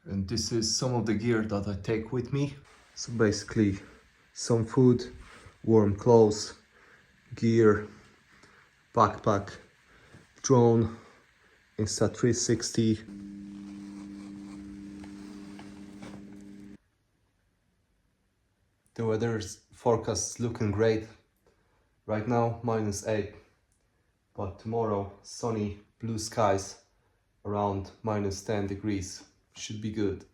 And this is some of the gear that I take with me. So basically some food, warm clothes, gear, backpack, drone, Insta360. The weather's forecast is looking great. Right now -8, but tomorrow sunny, blue skies, around -10 degrees. Should be good.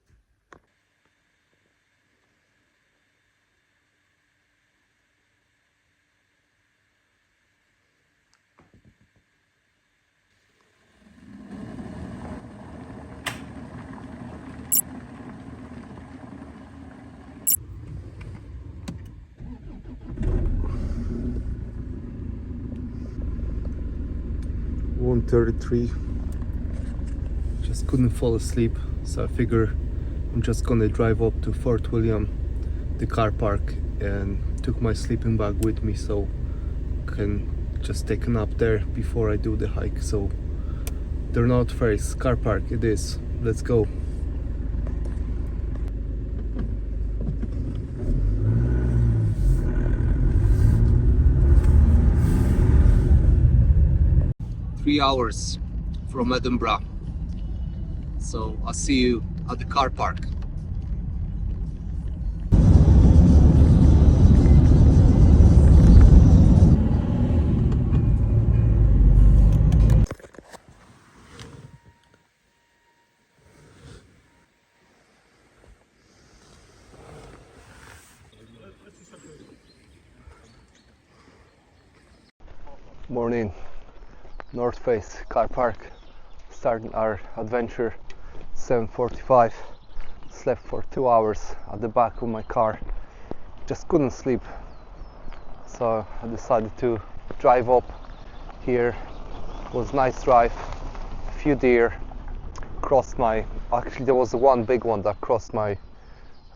(1:33). Just couldn't fall asleep, so I figure I'm just gonna drive up to Fort William, the car park, and took my sleeping bag with me so I can just take a nap there before I do the hike. So the North Face car park it is. Let's go. Three hours from Edinburgh. So I'll see you at the car park. Morning, North Face car park. Starting our adventure 7:45. Slept for 2 hours at the back of my car. Just couldn't sleep, so I decided to drive up here. It was a nice drive. A few deer crossed my, actually there was one big one that crossed my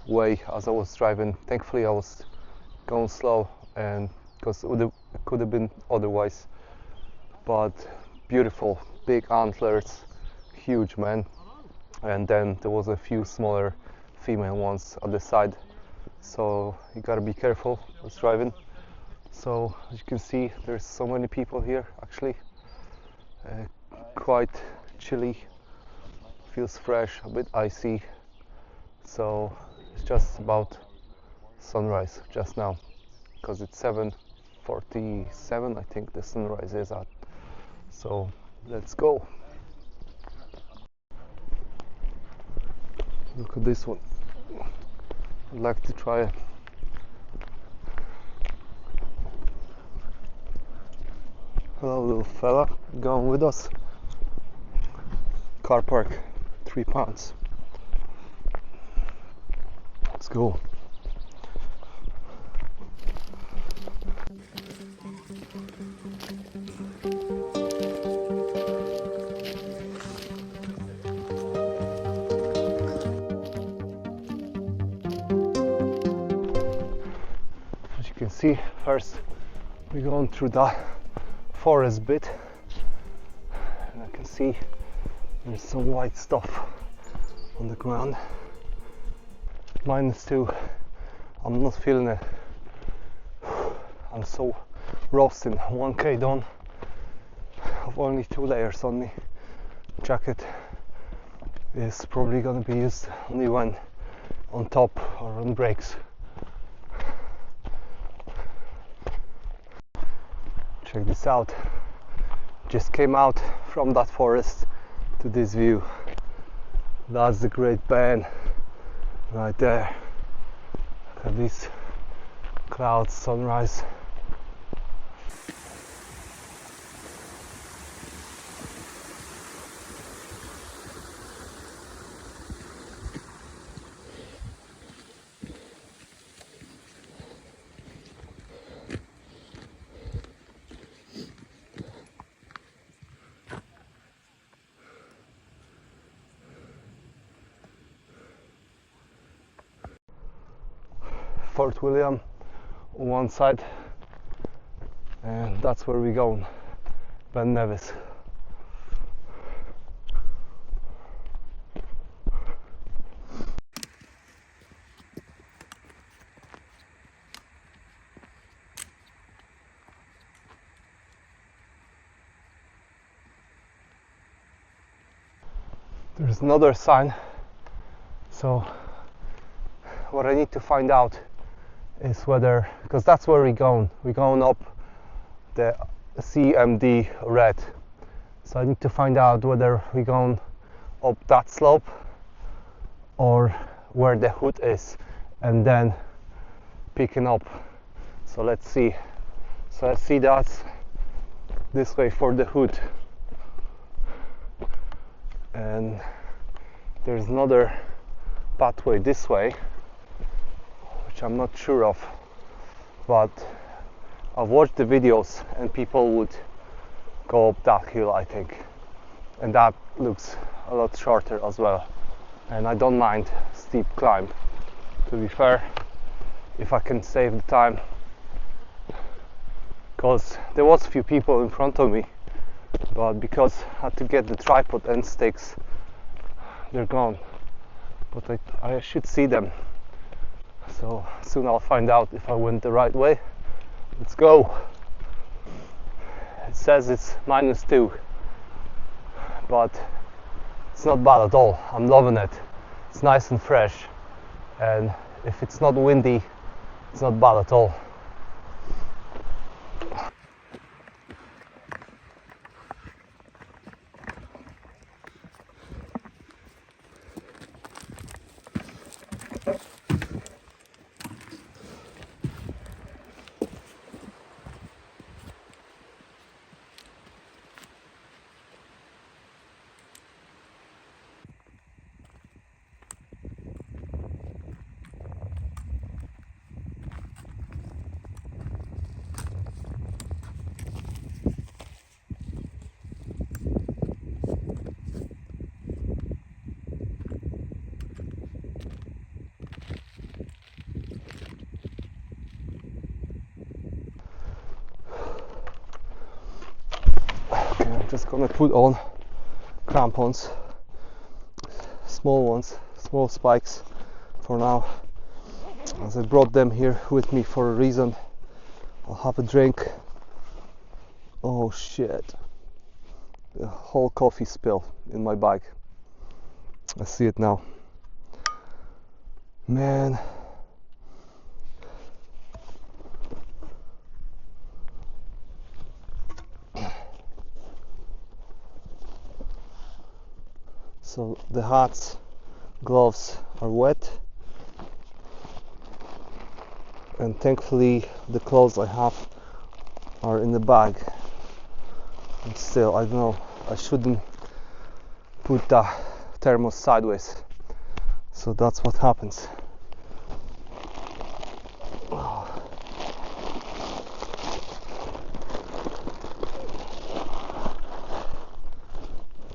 way as I was driving. Thankfully I was going slow, and because it could have been otherwise. But beautiful, big antlers, huge, man. And then there was a few smaller female ones at the side, so you gotta be careful with driving. So as you can see, there's so many people here actually. Quite chilly, feels fresh, a bit icy. So it's just about sunrise just now, because it's 7:47 I think the sunrise is at. So let's go. Look at this one. I'd like to try it. Hello little fella, going with us. Car park, £3. Let's go. As you can see, first we're going through that forest bit, and I can see there's some white stuff on the ground. -2. I'm not feeling it. I'm so roasting. 1k done. I've only 2 layers on me. Jacket is probably gonna be used only when on top or on brakes. Check this out. Just came out from that forest to this view. That's the Great Bend right there. Look at these clouds, sunrise. Fort William on one side, and that's where we're going, Ben Nevis. there's another sign. So what I need to find out is whether, because that's where we're going up the CMD red, so I need to find out whether we're going up that slope or where the hood is, and then picking up. So let's see. So I see that's this way for the hood, and there's another pathway this way which I'm not sure of, but I've watched the videos and people would go up that hill, I think, and that looks a lot shorter as well, and I don't mind steep climb, to be fair, if I can save the time, because there was a few people in front of me, but because I had to get the tripod and sticks, they're gone. But I should see them, so soon I'll find out if I went the right way. Let's go. It says it's -2, but it's not bad at all. I'm loving it. It's nice and fresh, and if it's not windy, it's not bad at all. I'm just gonna put on crampons, small ones, small spikes for now, as I brought them here with me for a reason. I'll have a drink. Oh shit, a whole coffee spill in my bag. I see it now, man. So the hats, gloves are wet, and thankfully the clothes I have are in the bag. And still, I don't know, I shouldn't put the thermos sideways, so that's what happens.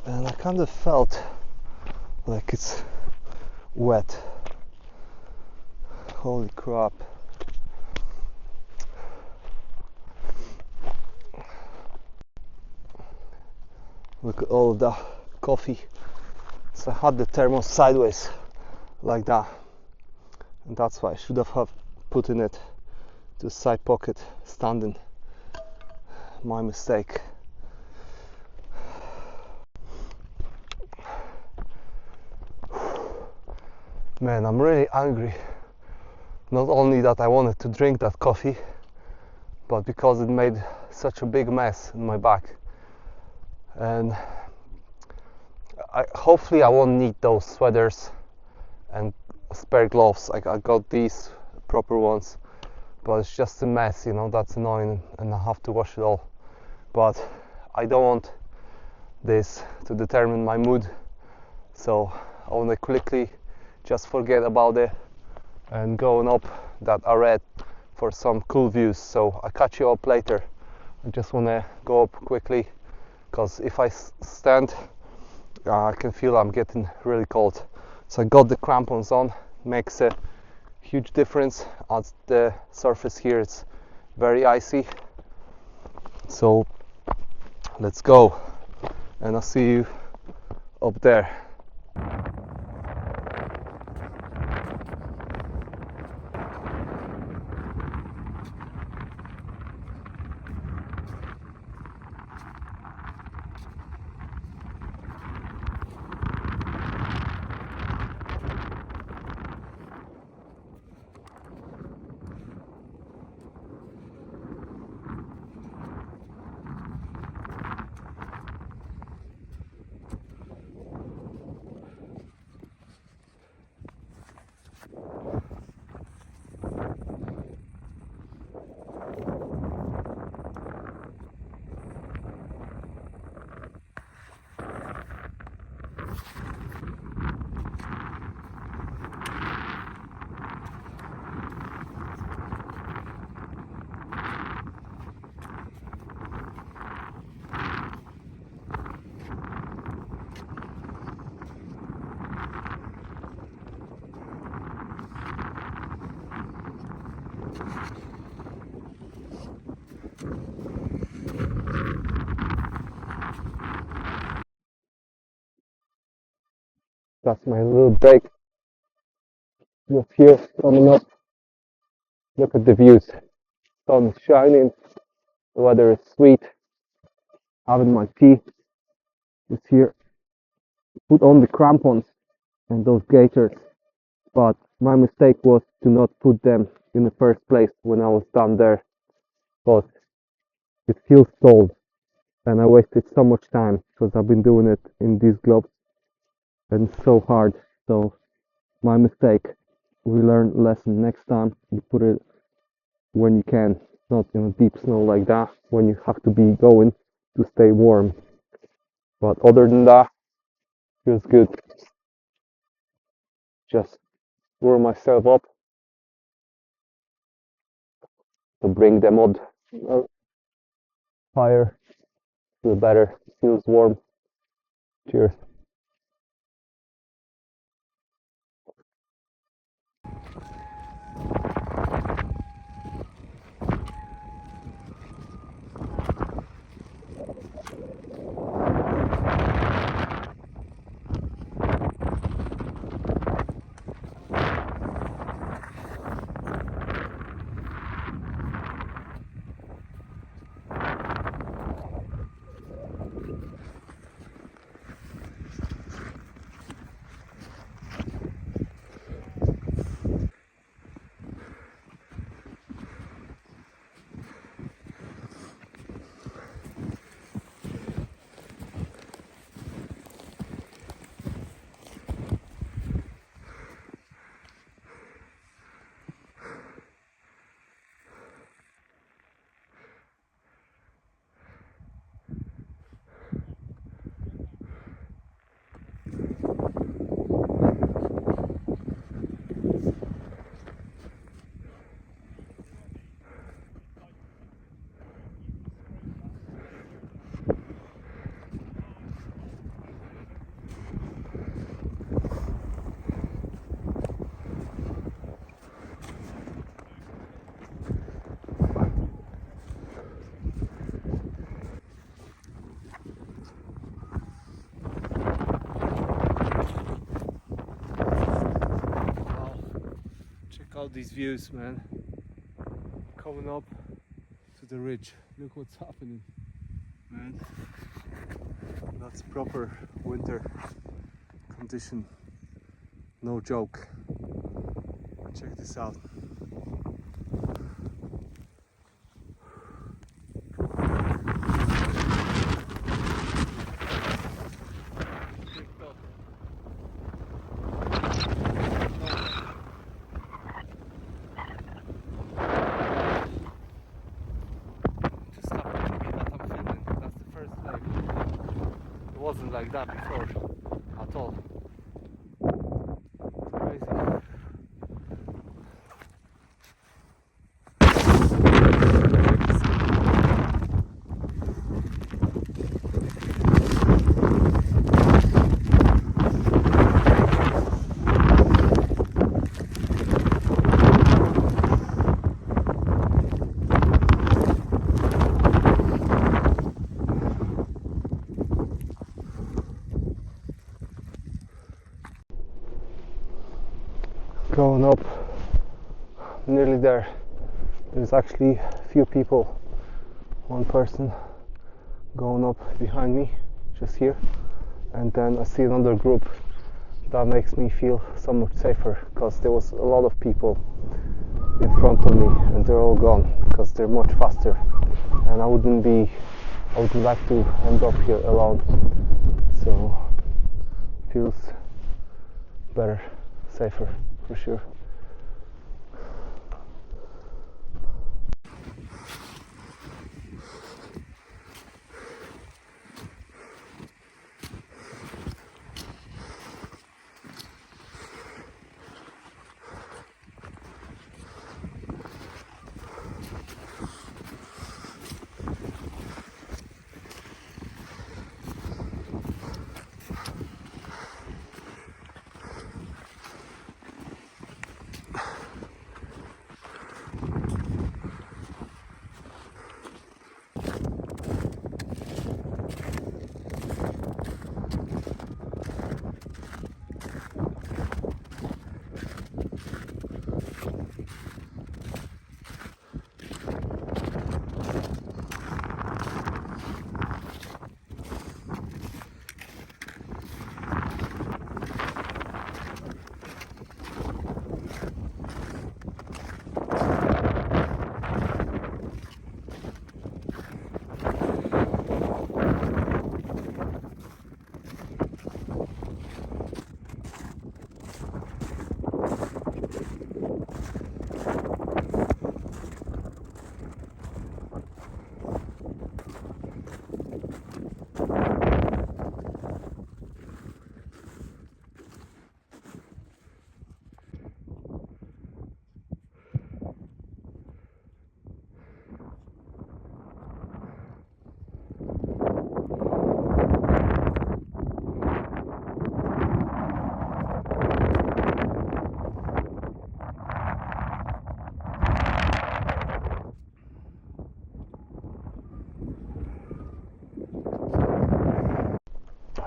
And I kind of felt like it's wet. Holy crap. Look at all of the coffee. So I had the thermos sideways like that, and that's why I should have put in it to side pocket standing. My mistake. Man, I'm really angry. Not only that I wanted to drink that coffee, but because it made such a big mess in my back. And hopefully I won't need those sweaters and spare gloves. I got these proper ones, but it's just a mess, you know. That's annoying, and I have to wash it all. But I don't want this to determine my mood, so I want to quickly just forget about it and going up that arete for some cool views. So I'll catch you up later. I just want to go up quickly, because if I stand, I can feel I'm getting really cold. So I got the crampons on. Makes a huge difference, as the surface here is very icy. So let's go, and I'll see you up there. That's my little break. Just here, coming up. Look at the views. Sun is shining. The weather is sweet. Having my tea. Just here. Put on the crampons and those gaiters. But my mistake was to not put them in the first place when I was down there. But it feels cold. And I wasted so much time because I've been doing it in these gloves. And it's so hard. So my mistake. We learn a lesson next time. You put it when you can, not in deep snow like that, when you have to be going to stay warm. But other than that, feels good. Just warm myself up to bring the mud fire. Feel better. Feels warm. Cheers. Out these views, man. Coming up to the ridge. Look what's happening, man. That's proper winter condition. No joke. Check this out. Wasn't like that before at all. Crazy. Going up, nearly there. There's actually a few people, one person going up behind me, just here, and then I see another group. That makes me feel so much safer because there was a lot of people in front of me and they're all gone because they're much faster, and I wouldn't like to end up here alone. So feels better, safer. For sure.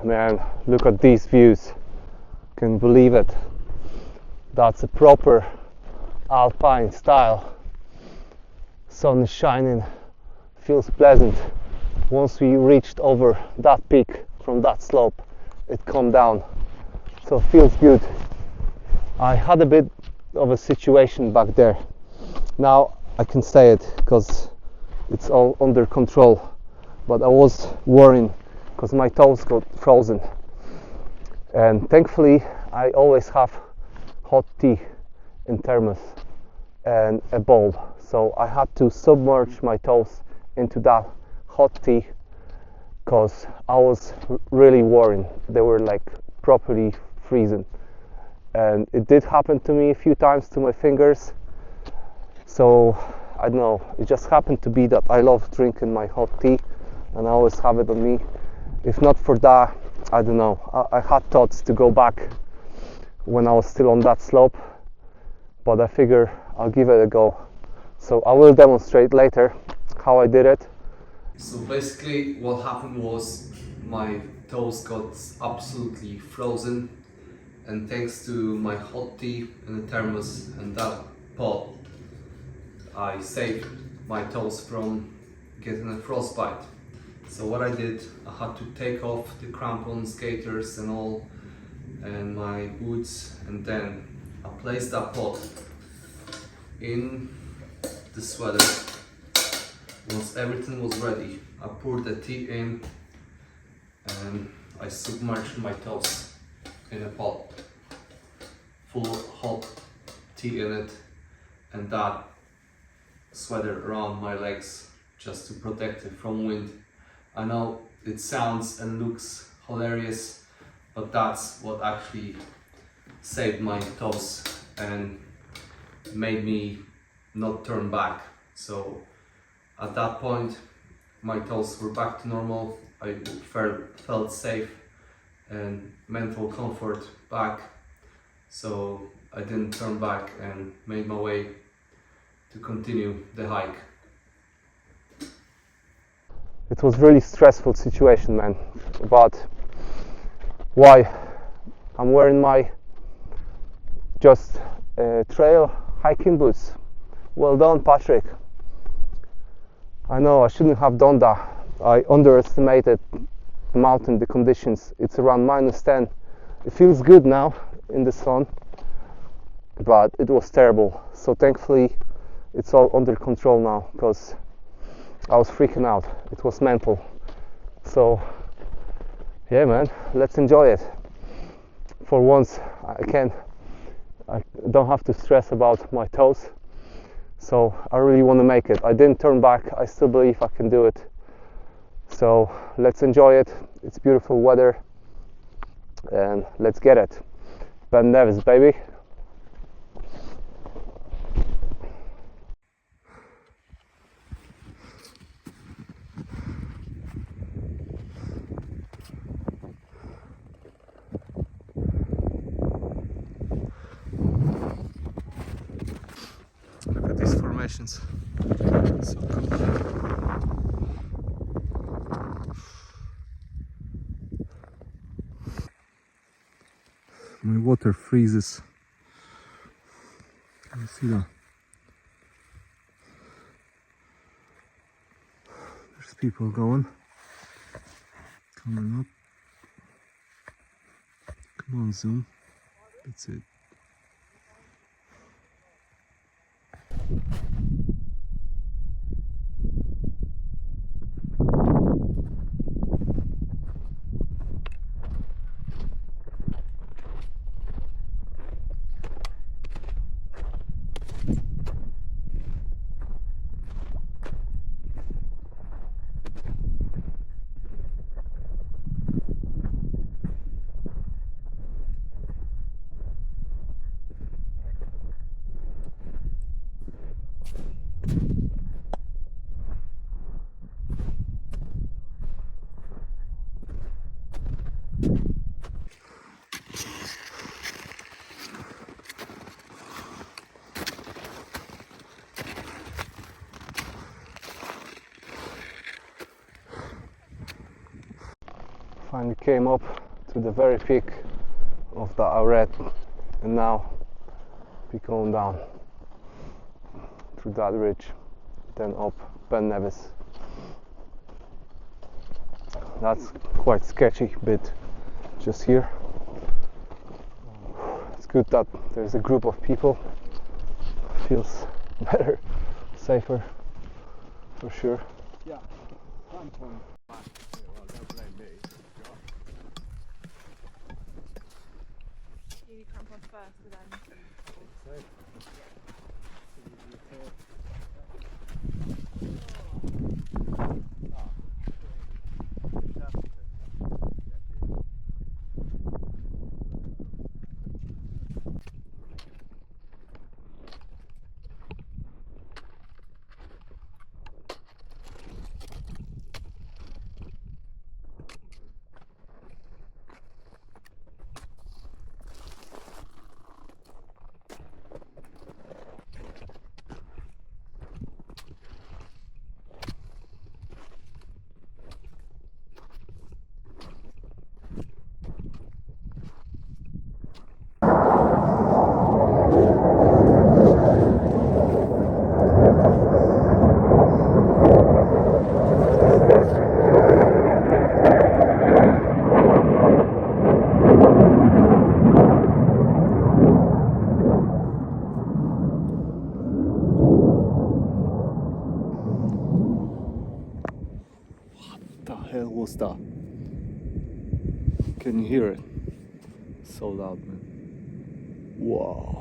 Man, look at these views. Can believe it. That's a proper alpine style. Sun is shining, feels pleasant. Once we reached over that peak from that slope, it calmed down, so it feels good. I had a bit of a situation back there. Now I can say it because it's all under control, but I was worrying because my toes got frozen, and thankfully I always have hot tea in thermos and a bowl, so I had to submerge my toes into that hot tea because I was really worried. They were like properly freezing, and it did happen to me a few times to my fingers. So I don't know, it just happened to be that I love drinking my hot tea and I always have it on me. If not for that, I don't know, I had thoughts to go back when I was still on that slope, but I figure I'll give it a go. So I will demonstrate later how I did it. So basically what happened was my toes got absolutely frozen, and thanks to my hot tea in the thermos and that pot, I saved my toes from getting a frostbite. So what I did, I had to take off the crampons, gaiters and all, and my boots, and then I placed that pot in the sweater. Once everything was ready, I poured the tea in and I submerged my toes in a pot full of hot tea in it, and that sweater around my legs just to protect it from wind. I know it sounds and looks hilarious, but that's what actually saved my toes and made me not turn back. So at that point my toes were back to normal. I felt safe and mental comfort back, so I didn't turn back and made my way to continue the hike. It was really stressful situation, man, but why? I'm wearing my just trail hiking boots. Well done, Patrick. I know I shouldn't have done that. I underestimated the mountain, the conditions. It's around -10. It feels good now in the sun, but it was terrible. So thankfully it's all under control now, because I was freaking out. It was mental. So yeah, man, let's enjoy it. For once I don't have to stress about my toes. So I really want to make it. I didn't turn back. I still believe I can do it. So let's enjoy it. It's beautiful weather and let's get it. Ben Nevis, baby. Look at these formations. So cool. My water freezes. Can you see that? There's people going. Coming up. Come on, zoom. That's it. Finally came up to the very peak of the Auret, and now we're going down through that ridge, then up Ben Nevis. That's quite sketchy bit just here. It's good that there's a group of people. Feels better, safer, for sure. Yeah. You crampons first, but then. The hell was that? Can you hear it? So loud, man. Wow.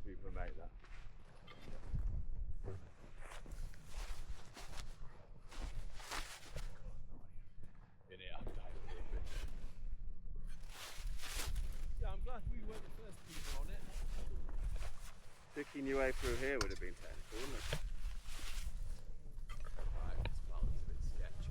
People make that. In it, I'm dying. Yeah, I'm glad we weren't the first people on it. Picking your way through here would have been technical, wouldn't it? Right, this mountain's a bit sketchy.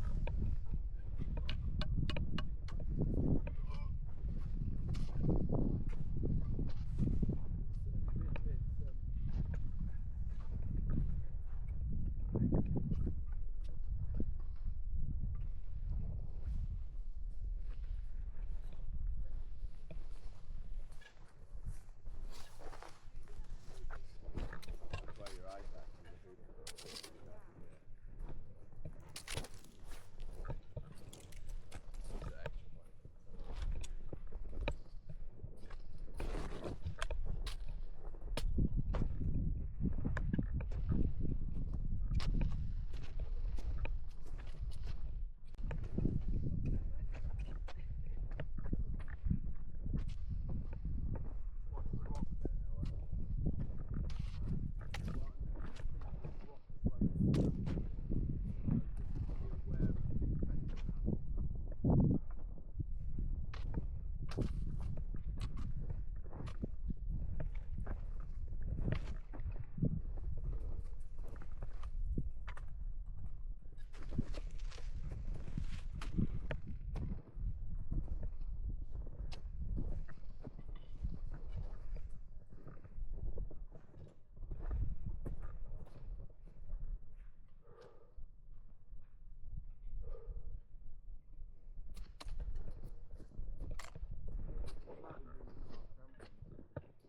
That's why your eyes back from the hoop. It's an extra point.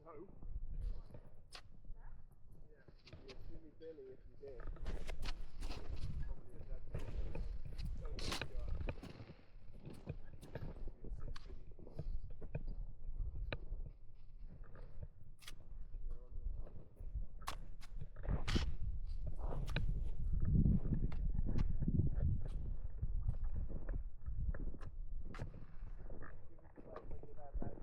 No. Yeah, you'd be a silly Billy if you did. Probably a dead fish. Don't think you are. You'd be a silly Billy if you did. You're on your phone. Give us a wave when you're there, babe.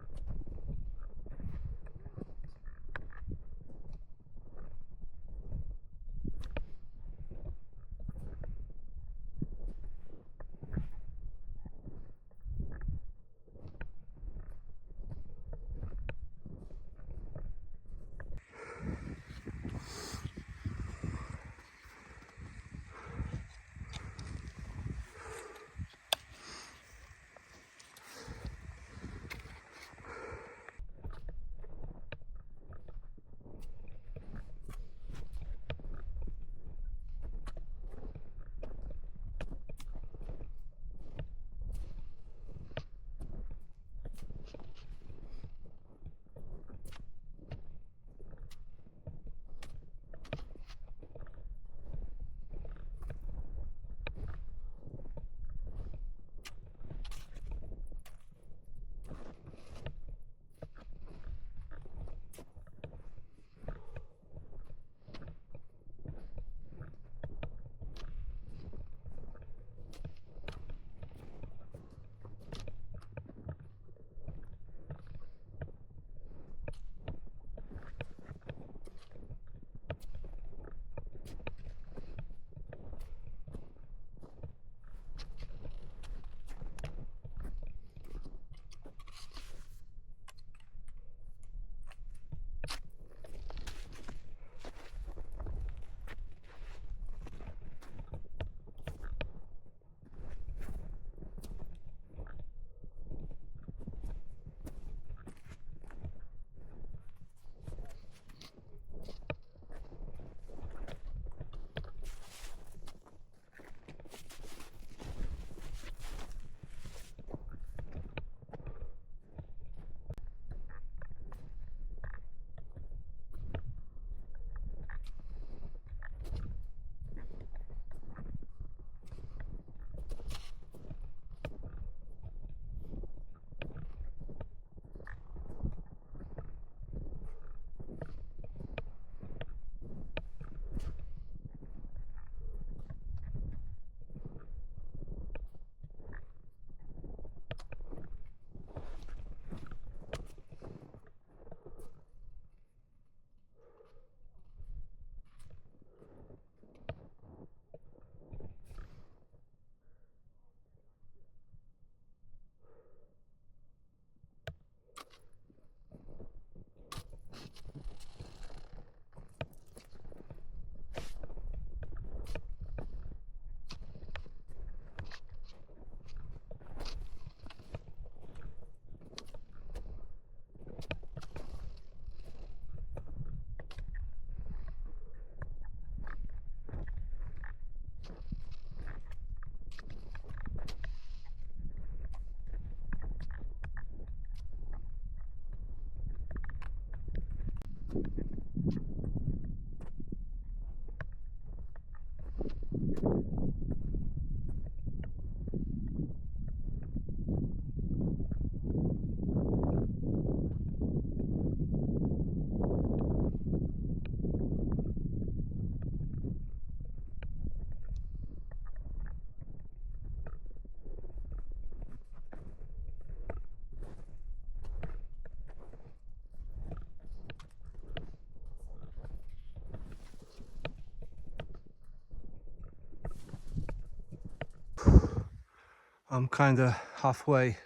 I'm kinda halfway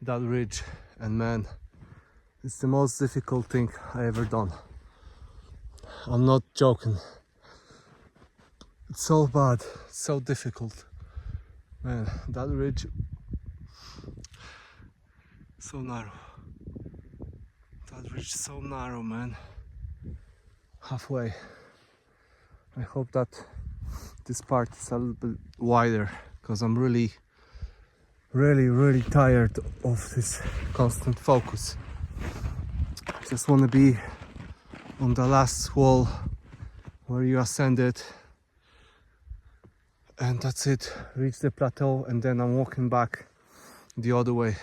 that ridge, and man, it's the most difficult thing I ever done. I'm not joking. It's so bad, so difficult. Man, that ridge, so narrow. That ridge so narrow, man. Halfway. I hope that this part is a little bit wider, because I'm really tired of this constant focus. Just want to be on the last wall where you ascended, and that's it. Reach the plateau, and then I'm walking back the other way.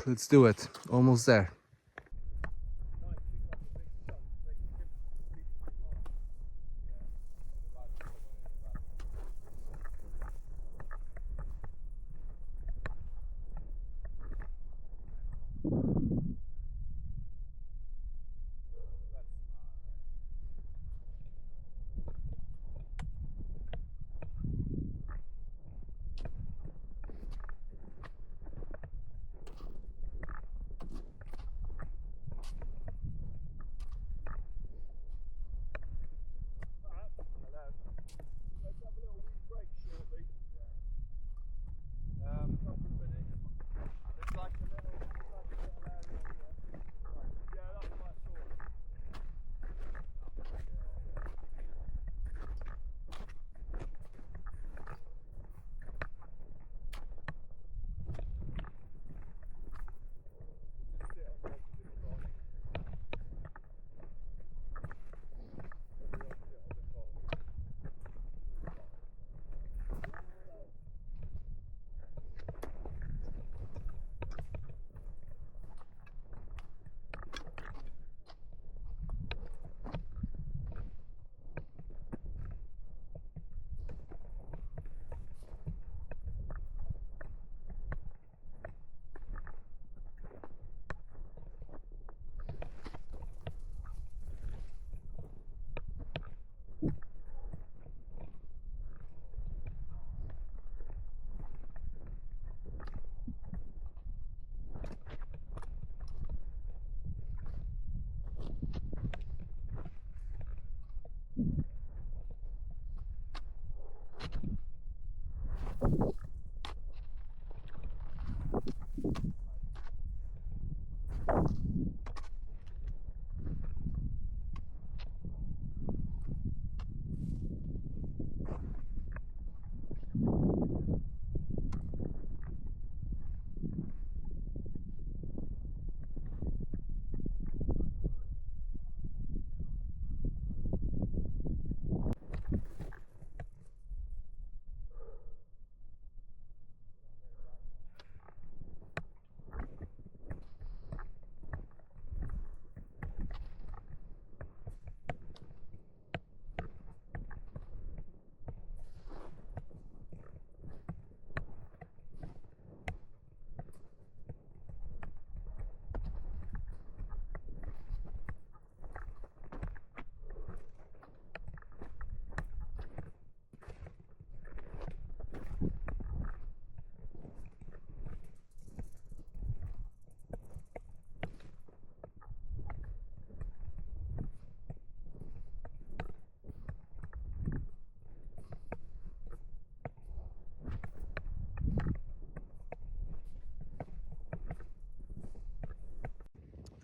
Let's do it. Almost there. Hello. Let's have a little wee break shortly. Couple of minutes. There's like a little area here. Right. Yeah, that's what I saw. Just sit on the edge of this rock. Everyone sit on the top.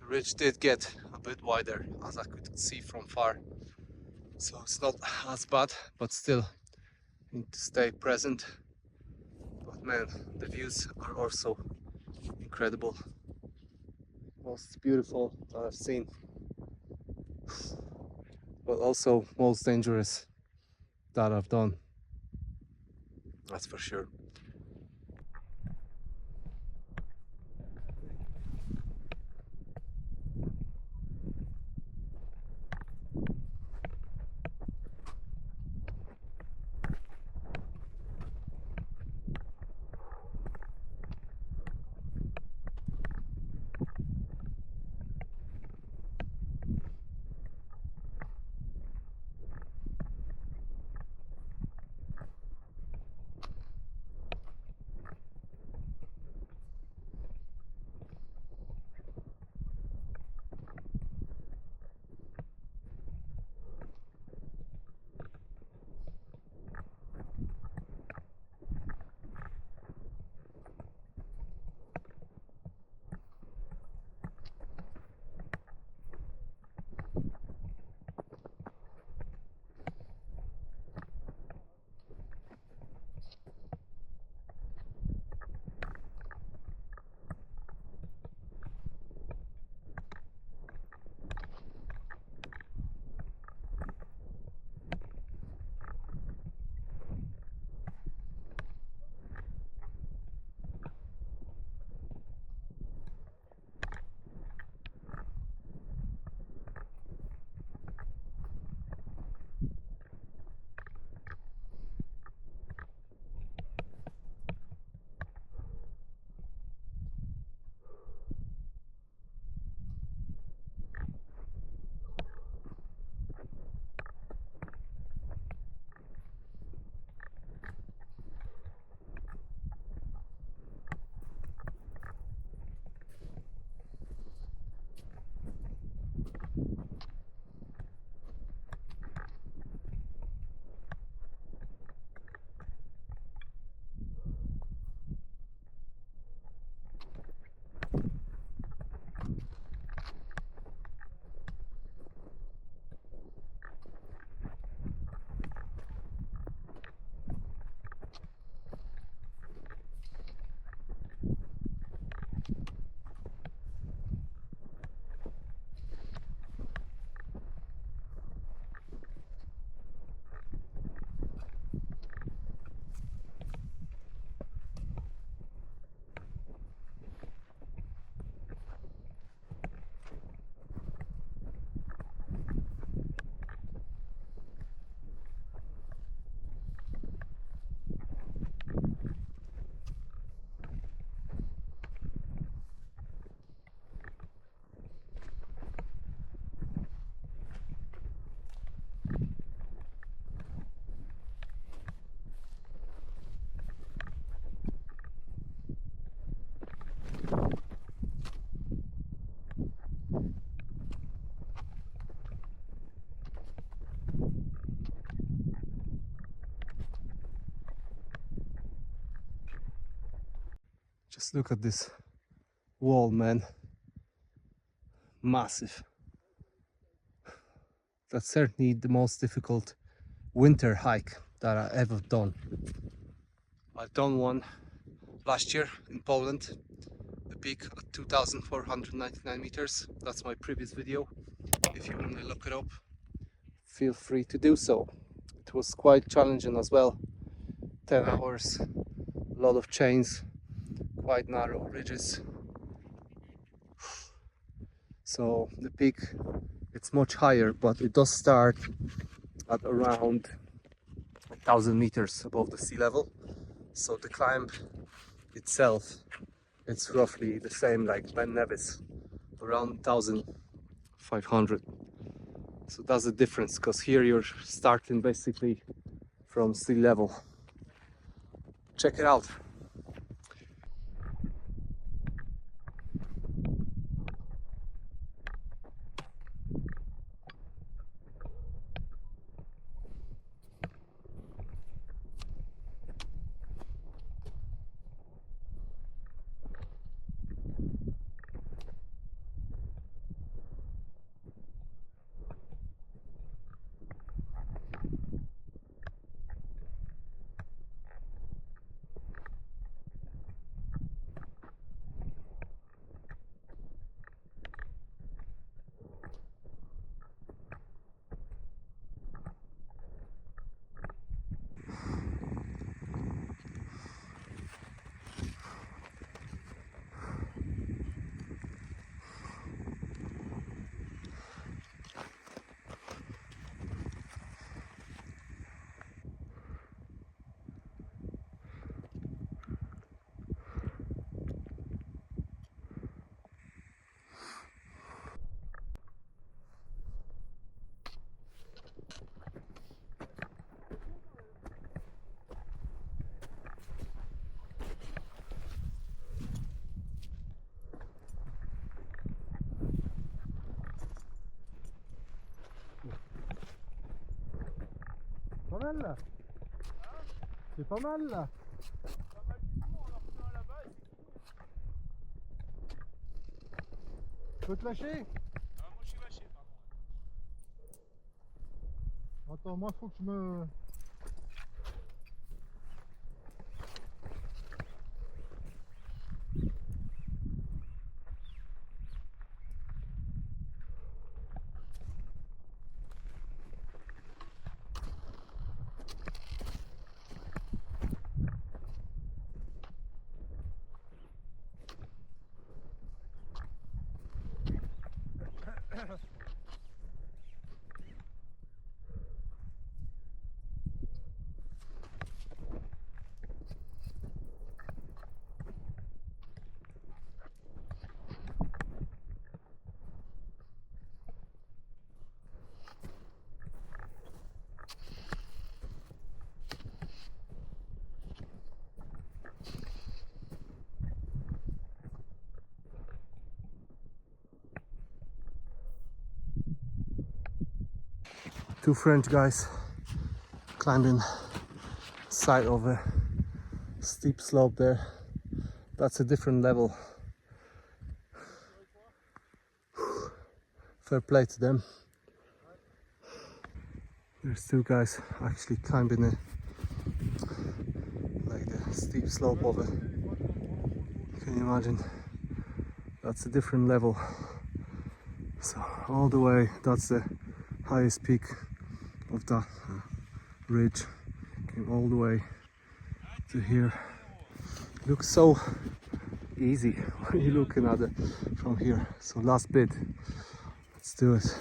The ridge did get a bit wider, as I could see from far. So it's not as bad, but still need to stay present. But man, the views are also incredible. Most beautiful that I've seen, but also most dangerous that I've done. That's for sure. Just look at this wall, man. Massive. That's certainly the most difficult winter hike that I ever done. I've done one last year in Poland, the peak at 2,499 meters. That's my previous video. If you want to look it up, feel free to do so. It was quite challenging as well. 10 hours, a lot of chains, quite narrow ridges. So the peak, it's much higher, but it does start at around 1,000 meters above the sea level. So the climb itself, it's roughly the same like Ben Nevis, around 1,500. So that's the difference, because here you're starting basically from sea level. Check it out. Pas mal là. C'est pas mal là. Pas mal du tout, on en refait un là-bas et c'est tout. Je peux te lâcher? Ah, moi je suis lâché, pardon. Attends, moi faut que je me... Two French guys climbing side of a steep slope there. That's a different level. Fair play to them. There's two guys actually climbing like the steep slope of it. Can you imagine? That's a different level. So all the way, that's the highest peak of that ridge. Came all the way to here. Looks so easy when you're looking at it from here. So last bit, let's do it.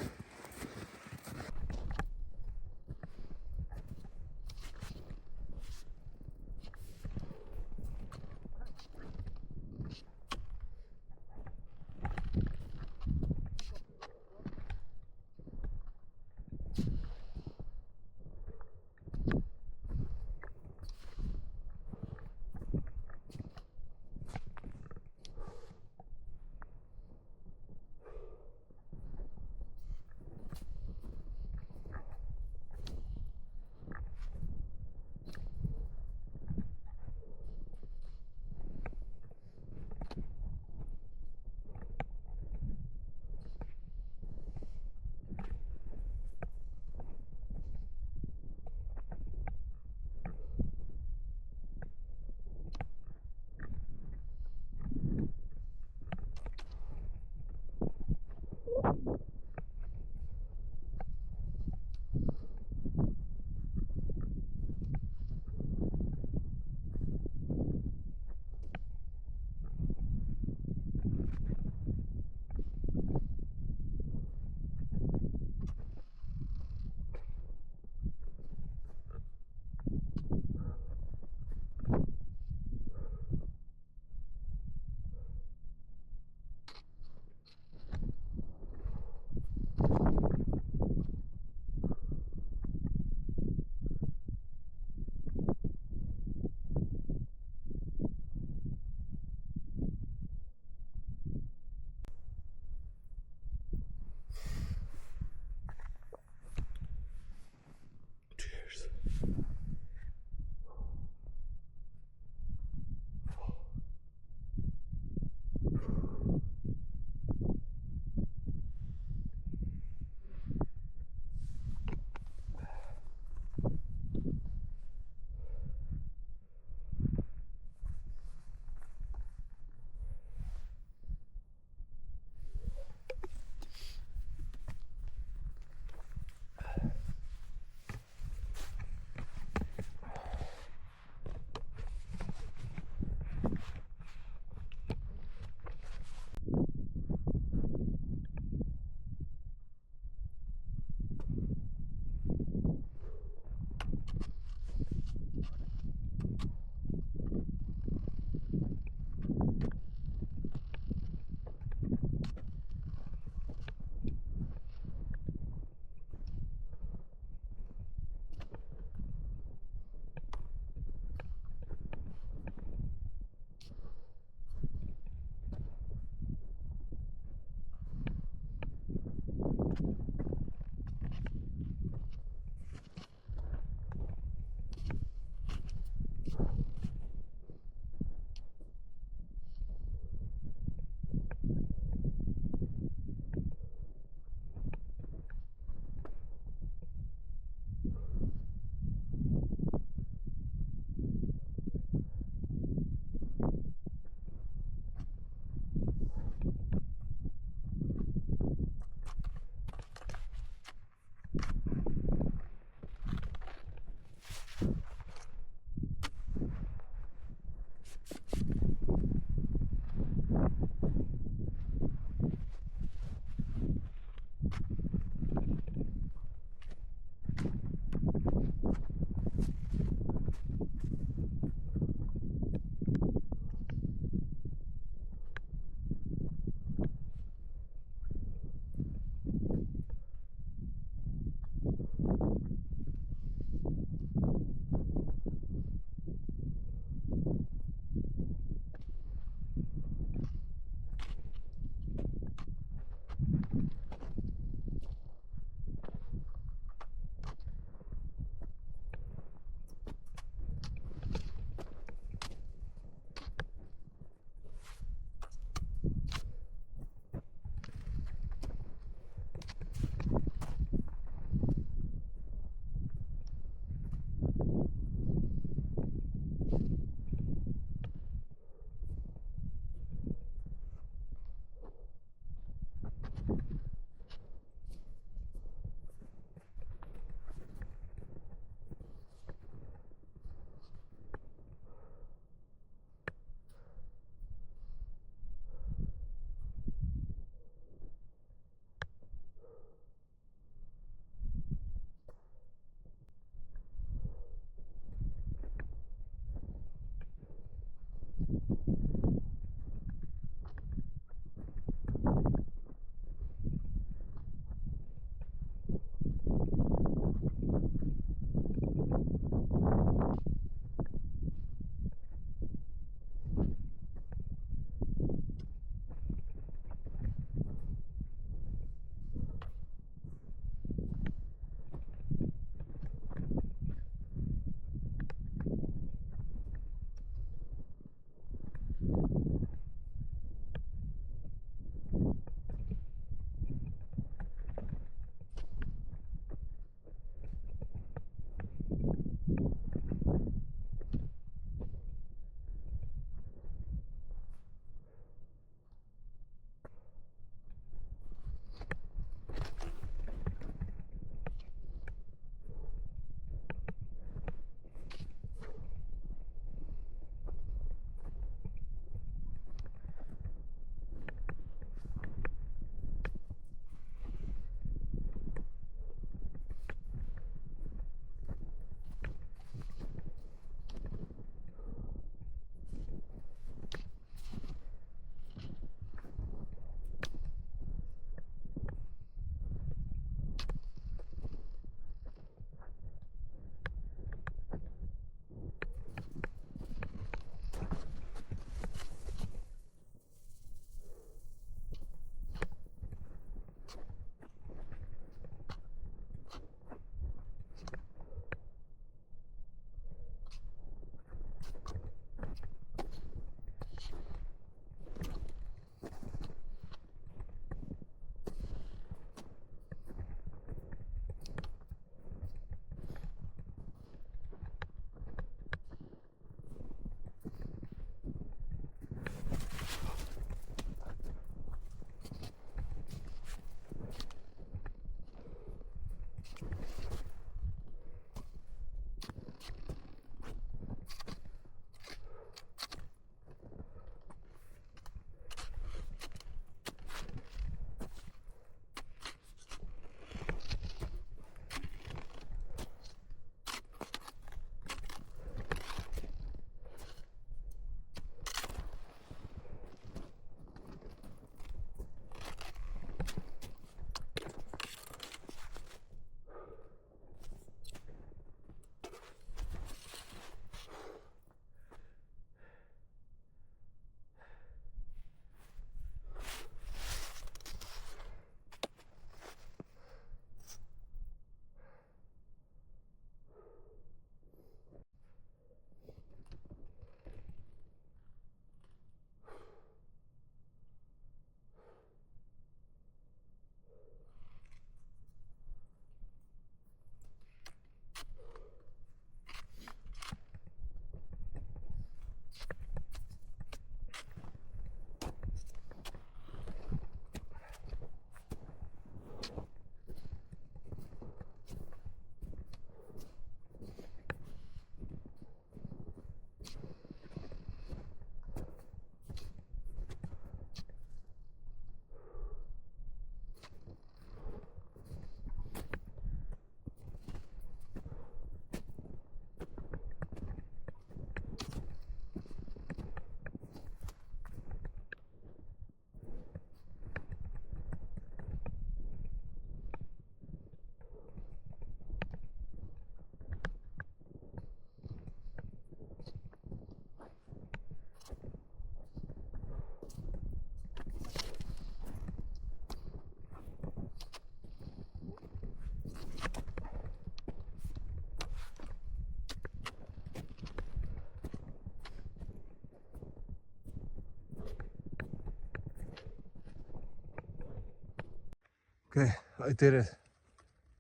Okay, I did it.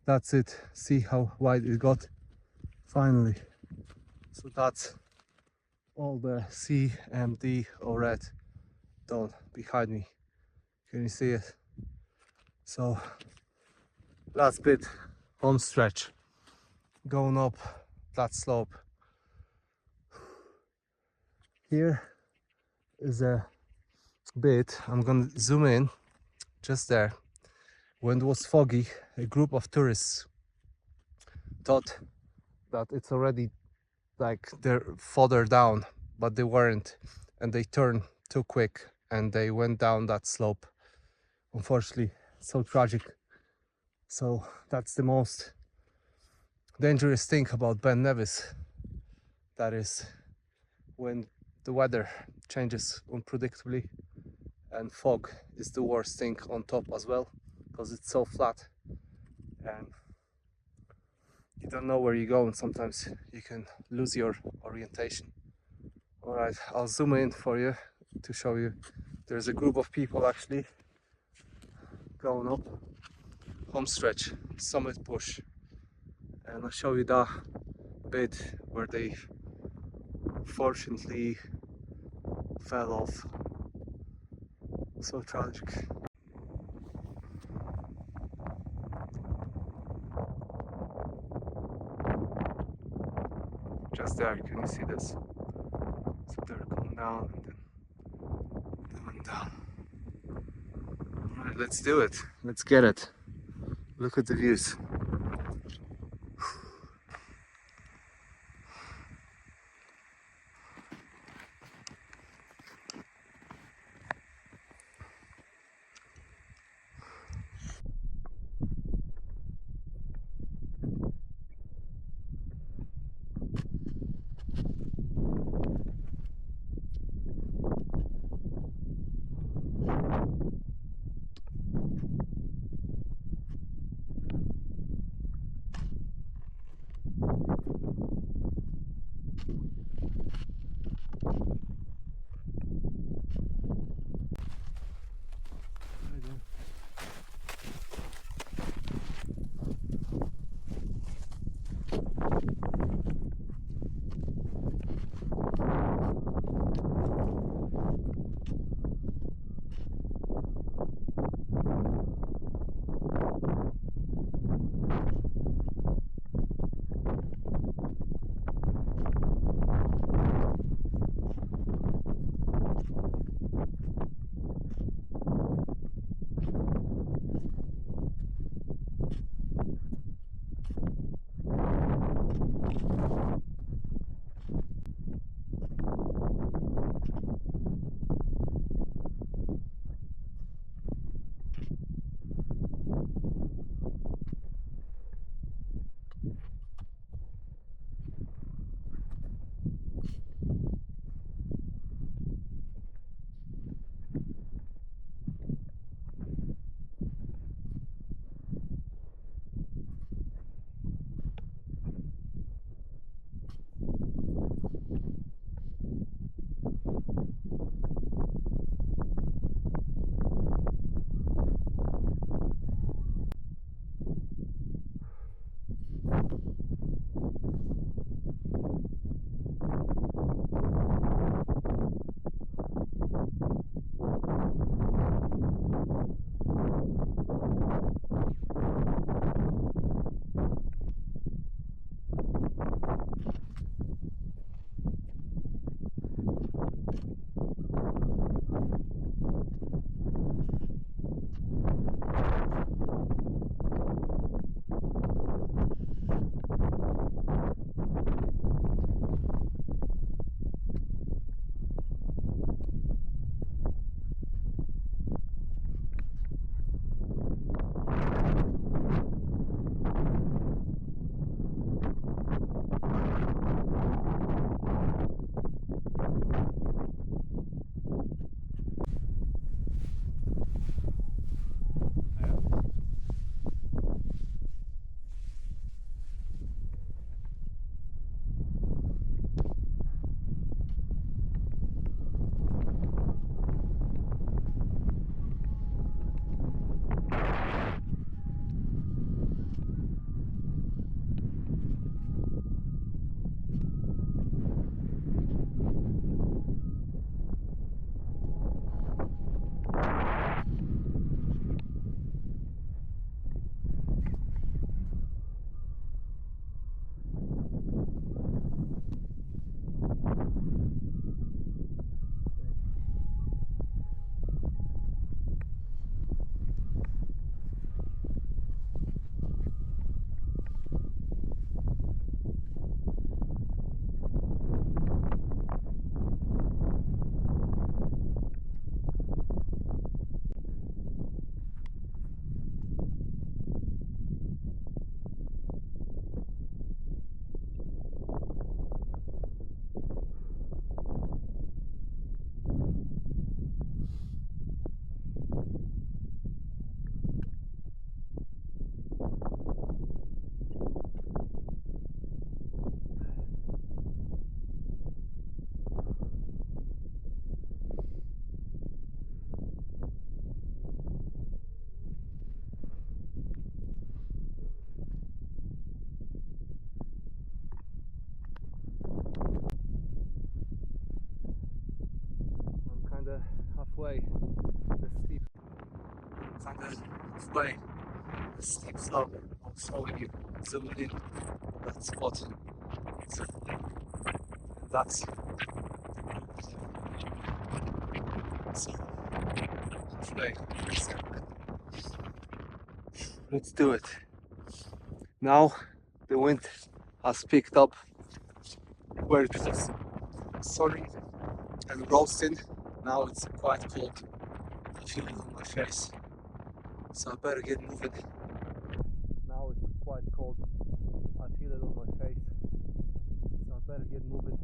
That's it. See how wide it got? Finally. So that's all the C, M, D, O red done behind me. Can you see it? So last bit, home stretch. Going up that slope. Here is a bit, I'm gonna zoom in just there. When it was foggy, a group of tourists thought that it's already like they're further down, but they weren't, and they turned too quick and they went down that slope. Unfortunately, so tragic. So that's the most dangerous thing about Ben Nevis. That is when the weather changes unpredictably, and fog is the worst thing on top as well, because it's so flat and you don't know where you go, and sometimes you can lose your orientation. All right, I'll zoom in for you to show you. There's a group of people actually going up home stretch, Summit Push, and I'll show you that bit where they fortunately fell off. So tragic. Just there, can you see this? So they're coming down and then they went down. Alright, let's do it. Let's get it. Look at the views. halfway the steep. Kind of halfway the steep slope. I'll show you, zoom in that spot. So, that's so halfway. Let's do it. Now the wind has picked up where it was sunny and roasting. Now it's quite cold. I feel it on my face. So I better get moving. Now it's quite cold. I feel it on my face. So I better get moving.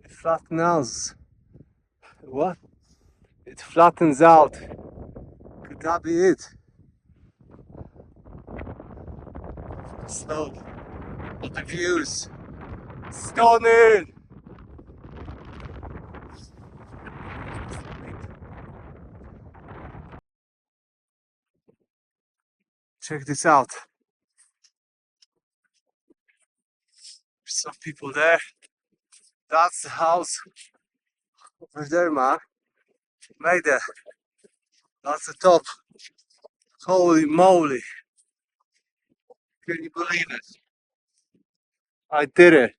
It flattens. What? It flattens out. Could that be it? Slow. But the views. Stunning! Check this out. There's some people there. That's the house over there, man. Made it. That's the top. Holy moly. Can you believe it? I did it.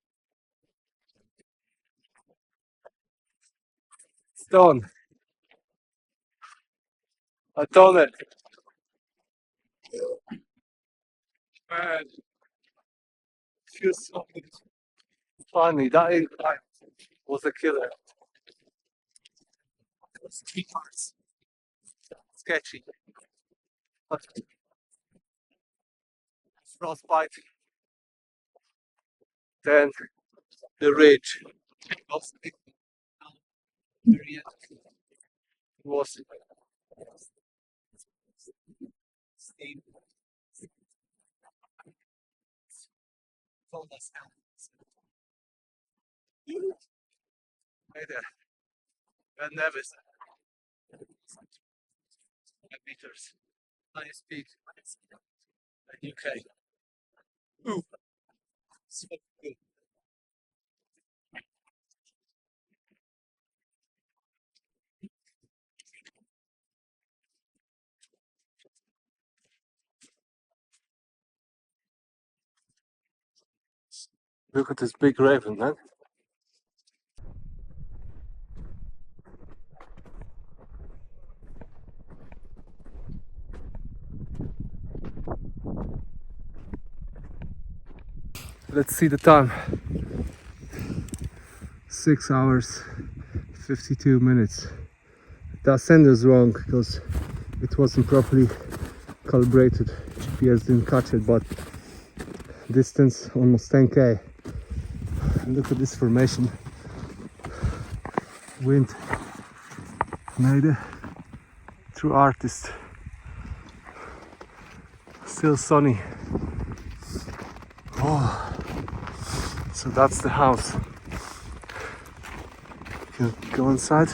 It's done. I done it. Man. Feels so funny. That impact was a killer. It was 3 parts. Sketchy. Frostbite. Then the ridge. It was steep. Right there. And Nevis. 5 meters. Highest peak in UK. Ooh. So good. Look at this big raven, man. Let's see the time. 6 hours 52 minutes. The sender's wrong because it wasn't properly calibrated. GPS didn't catch it, but distance almost 10k. And look at this formation. Wind made it. True artist. Still sunny. Oh, so that's the house. Can you go inside,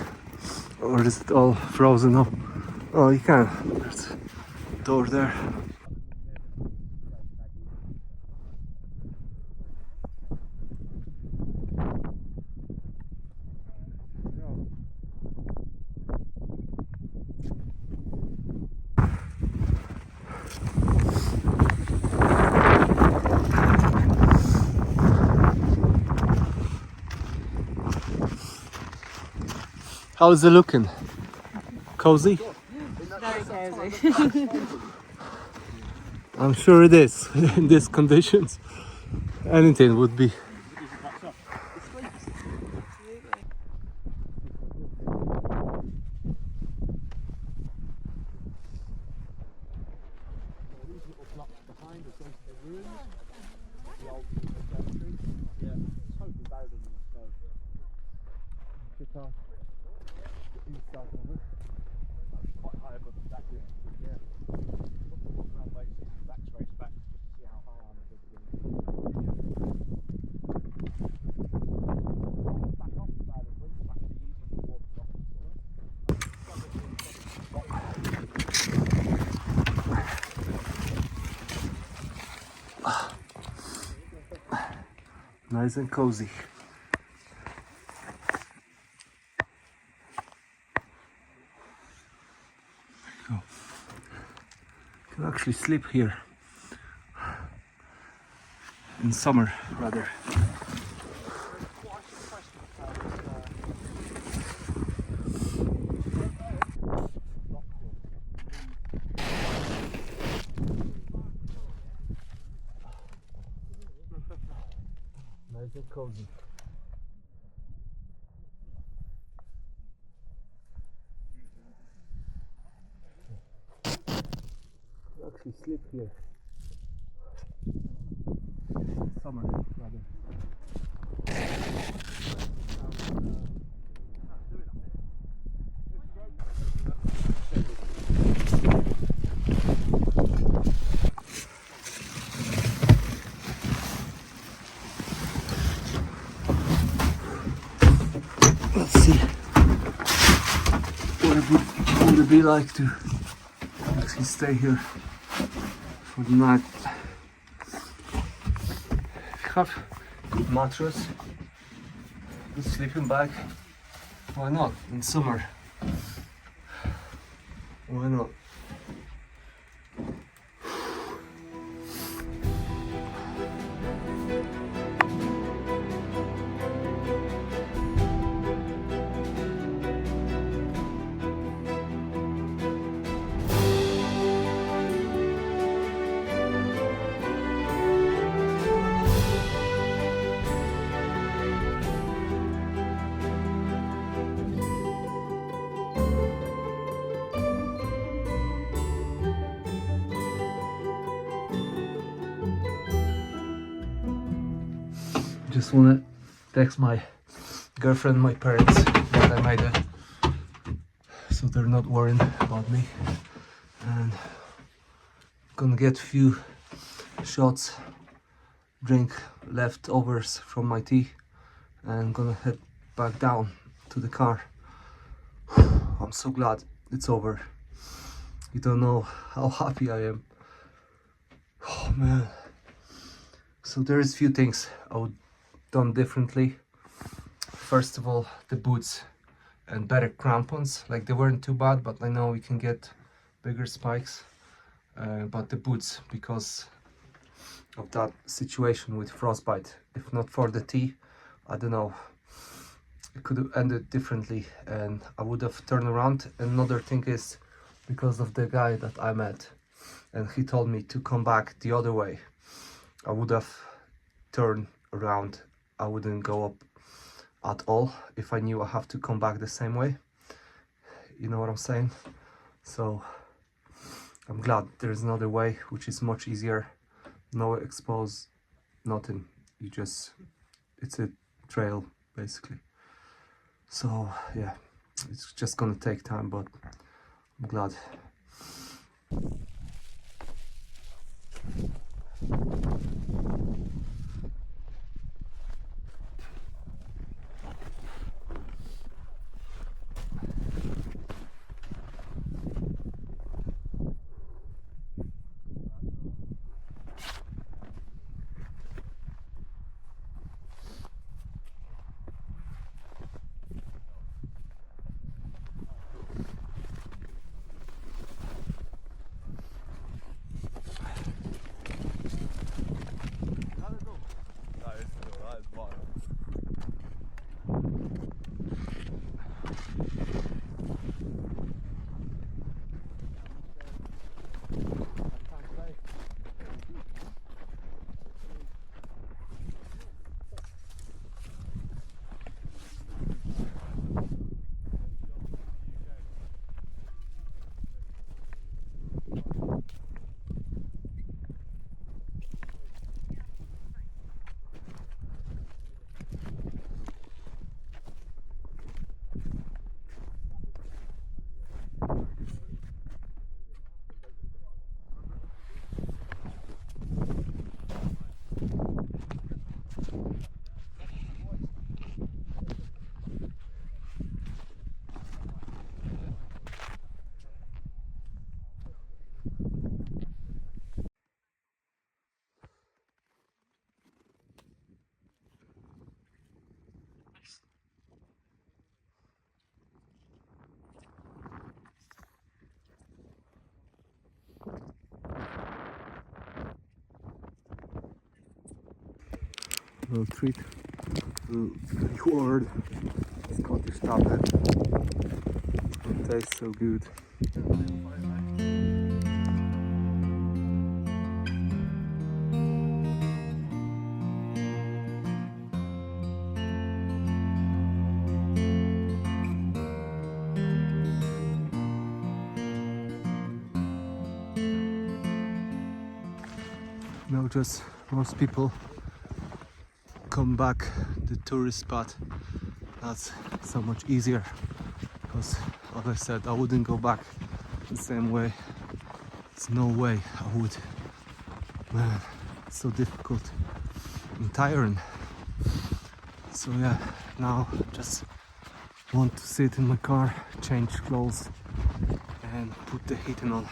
or is it all frozen up? Oh, you can. There's a door there. How is it looking? Cozy? Very cozy. I'm sure it is. In these conditions, anything would be. These little blocks behind us, those are the ruins. The old cemetery. Yeah, totally buried in the snow. Check out the inside of it. That's quite high above the back here. Yeah. Walk around the way to see some back straight back, just to see how high I'm above the ground. Back off the bad winds, it's actually easy for walking off in summer. Nice and cozy. There you go. You can actually sleep here. In summer, rather. Nice and cozy. You actually sleep here. Summer, rather. Let's see what would it be like to actually stay here for the night. Have good mattress, good sleeping bag. Why not in summer? Why not? Just wanna text my girlfriend, my parents that I made it, so they're not worrying about me. And gonna get few shots, drink leftovers from my tea, and gonna head back down to the car. I'm so glad it's over. You don't know how happy I am. Oh man. So there is few things I would done differently. First of all, the boots and better crampons. Like, they weren't too bad, but I know we can get bigger spikes. But the boots, because of that situation with frostbite, if not for the tea, I don't know, it could have ended differently and I would have turned around. Another thing is because of the guy that I met, and he told me to come back the other way. I would have turned around. I wouldn't go up at all if I knew I have to come back the same way. You know what I'm saying? So I'm glad there's another way which is much easier. No expose, nothing. You just, it's a trail basically. So yeah, it's just gonna take time, but I'm glad. Little treat, reward, Scottish tablet. It tastes so good. Now just most people come back the tourist spot. That's so much easier because, like I said, I wouldn't go back the same way. There's no way I would. Man, it's so difficult and tiring. So yeah, now just want to sit in my car, change clothes and put the heating on.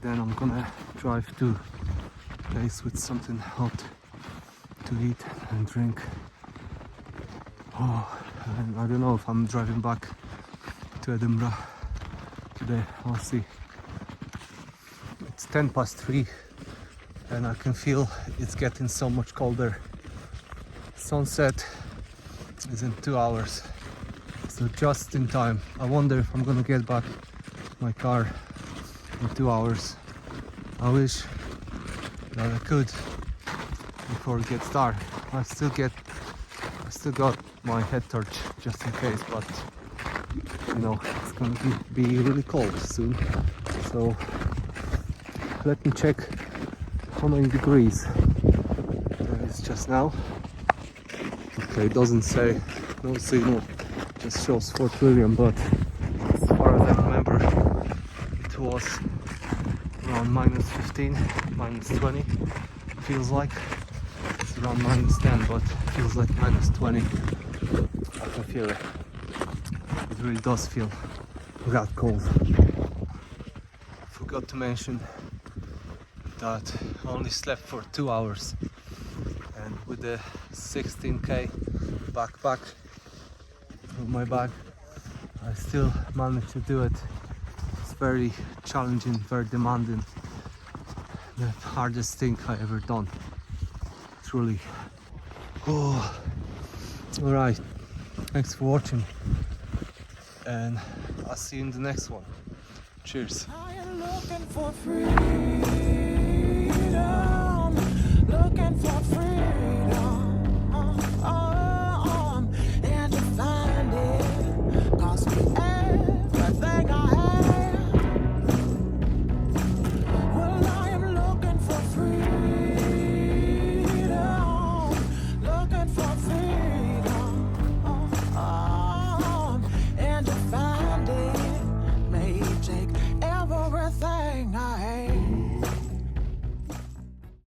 Then I'm gonna drive to a place with something hot to eat and drink. Oh, and I don't know if I'm driving back to Edinburgh today. I'll see. It's 3:10 and I can feel it's getting so much colder. Sunset is in 2 hours, so just in time. I wonder if I'm gonna get back my car in 2 hours. I wish that I could before it gets dark. I still got my head torch just in case, but you know it's gonna be really cold soon. So let me check how many degrees there is just now. Okay, it doesn't say, no signal, just shows Fort William, but as far as I remember it was around -15, -20, feels like. It's around -10, but feels like -20. I can feel it. It really does feel that cold. Forgot to mention that I only slept for 2 hours, and with the 16k backpack with my bag, I still managed to do it. It's very challenging, very demanding. The hardest thing I ever done. Truly. Oh, all right. Thanks for watching, and I'll see you in the next one. Cheers. I am looking for freedom, looking for freedom.